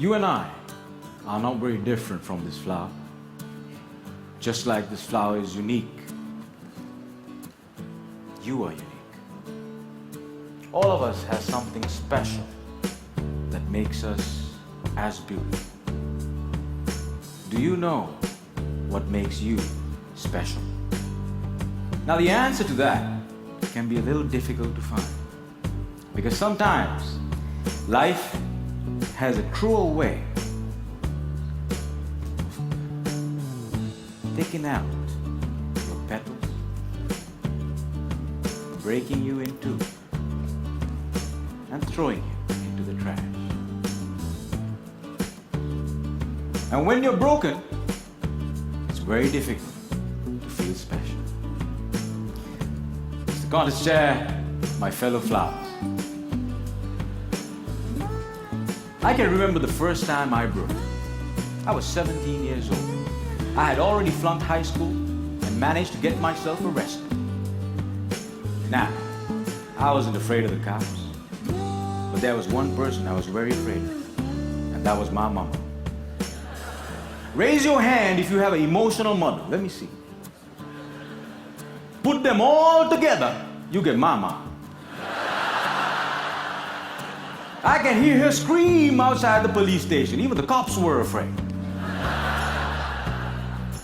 You and I are not very different from this flower. Just like this flower is unique, you are unique. All of us have something special that makes us as beautiful. Do you know what makes you special? Now the answer to that can be a little difficult to find, because sometimes life has a cruel way of taking out your petals, breaking you in two, and throwing you into the trash. And when you're broken, it's very difficult to feel special. Mr. Contest Chair, my fellow flowers, I can remember the first time I broke. I was 17 years old. I had already flunked high school and managed to get myself arrested. Now, I wasn't afraid of the cops, but there was one person I was very afraid of, and that was my mama. Raise your hand if you have an emotional mother. Let me see. Put them all together, you get mama. I can hear her scream outside the police station. Even the cops were afraid.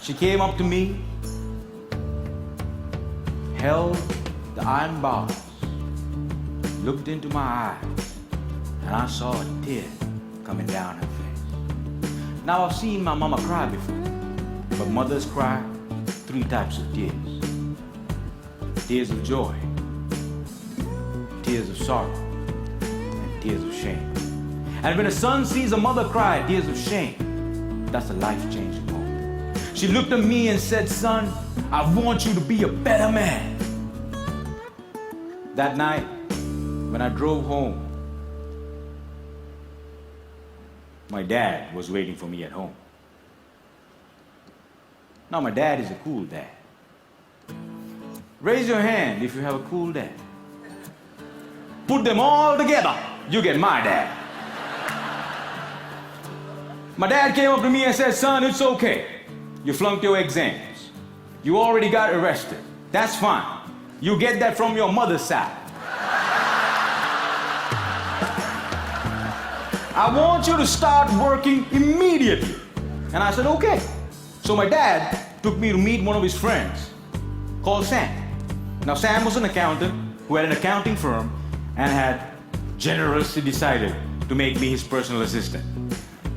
She came up to me, held the iron bars, looked into my eyes, and I saw a tear coming down her face. Now I've seen my mama cry before, but mothers cry 3 types of tears. Tears of joy, tears of sorrow, tears of shame. And when a son sees a mother cry tears of shame, that's a life-changing moment. She looked at me and said, "Son, I want you to be a better man." That night, when I drove home, my dad was waiting for me at home. Now, my dad is a cool dad. Raise your hand if you have a cool dad. Put them all together, you get my dad. My dad came up to me and said, "Son, it's okay. You flunked your exams. You already got arrested. That's fine. You get that from your mother's side. I want you to start working immediately." And I said, "Okay." So my dad took me to meet one of his friends called Sam. Now, Sam was an accountant who had an accounting firm and had generously decided to make me his personal assistant.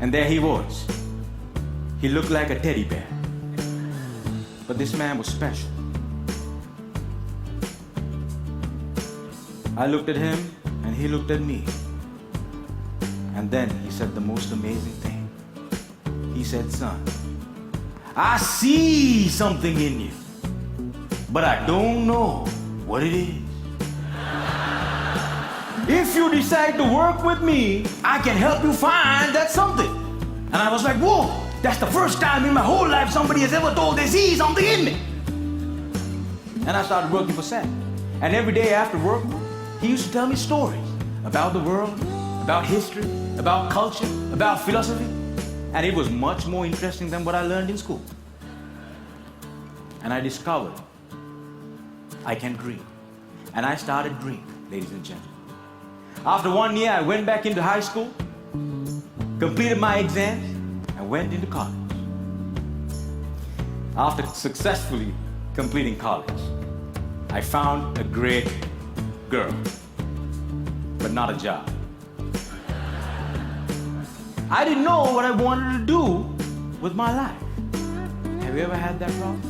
And there he was. He looked like a teddy bear. But this man was special. I looked at him and he looked at me. And then he said the most amazing thing. He said, "Son, I see something in you, but I don't know what it is. If you decide to work with me, I can help you find that something." And I was like, "Whoa, that's the first time in my whole life somebody has ever told they see something in me." And I started working for Sam. And every day after work, he used to tell me stories about the world, about history, about culture, about philosophy. And it was much more interesting than what I learned in school. And I discovered I can dream. And I started dreaming, ladies and gentlemen. After 1 year, I went back into high school, completed my exams, and went into college. After successfully completing college, I found a great girl, but not a job. I didn't know what I wanted to do with my life. Have you ever had that problem?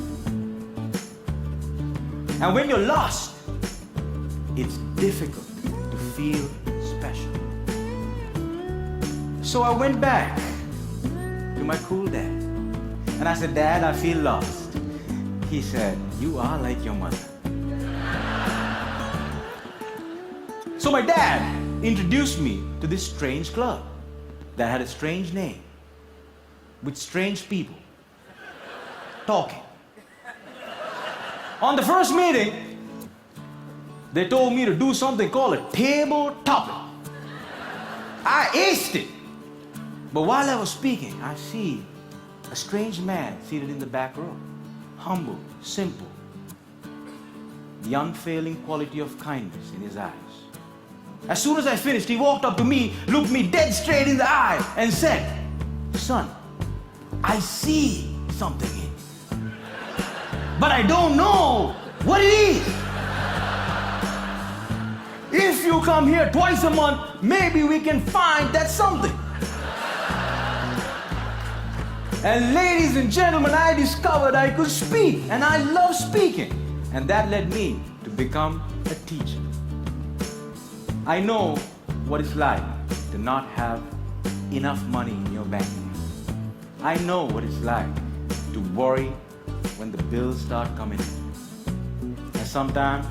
And when you're lost, it's difficult to feel special. So I went back to my cool dad. And I said, "Dad, I feel lost." He said, "You are like your mother." So my dad introduced me to this strange club that had a strange name, with strange people talking. On the first meeting, they told me to do something called a table topic. I aced it. But while I was speaking, I see a strange man seated in the back row. Humble, simple. The unfailing quality of kindness in his eyes. As soon as I finished, he walked up to me, looked me dead straight in the eye, and said, "Son, I see something in you, but I don't know what it is. If you come here twice a month, maybe we can find that something." And ladies and gentlemen, I discovered I could speak, and I love speaking. And that led me to become a teacher. I know what it's like to not have enough money in your bank account. I know what it's like to worry when the bills start coming in. And sometimes,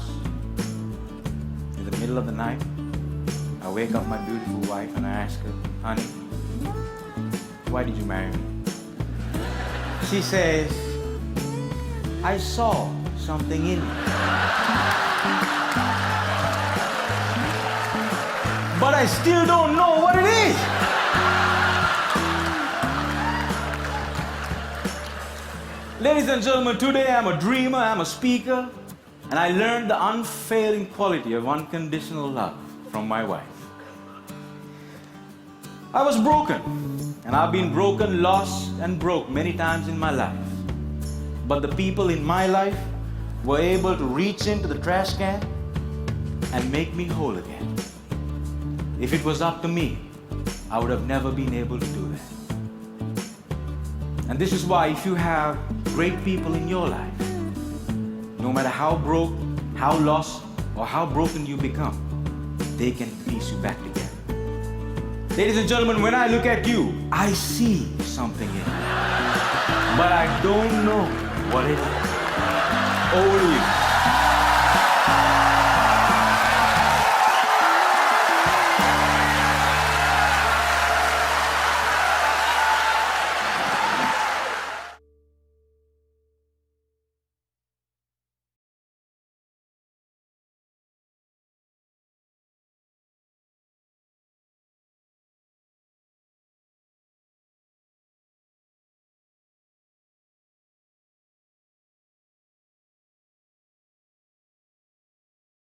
in the middle of the night, I wake up my beautiful wife and I ask her, "Honey, why did you marry me?" She says, "I saw something in you. But I still don't know what it is." Ladies and gentlemen, today I'm a dreamer, I'm a speaker, and I learned the unfailing quality of unconditional love from my wife. I was broken, and I've been broken, lost, and broke many times in my life. But the people in my life were able to reach into the trash can and make me whole again. If it was up to me, I would have never been able to do that. And this is why if you have great people in your life, no matter how broke, how lost, or how broken you become, they can piece you back together. Ladies and gentlemen, when I look at you, I see something in you, but I don't know what it is. Over to you.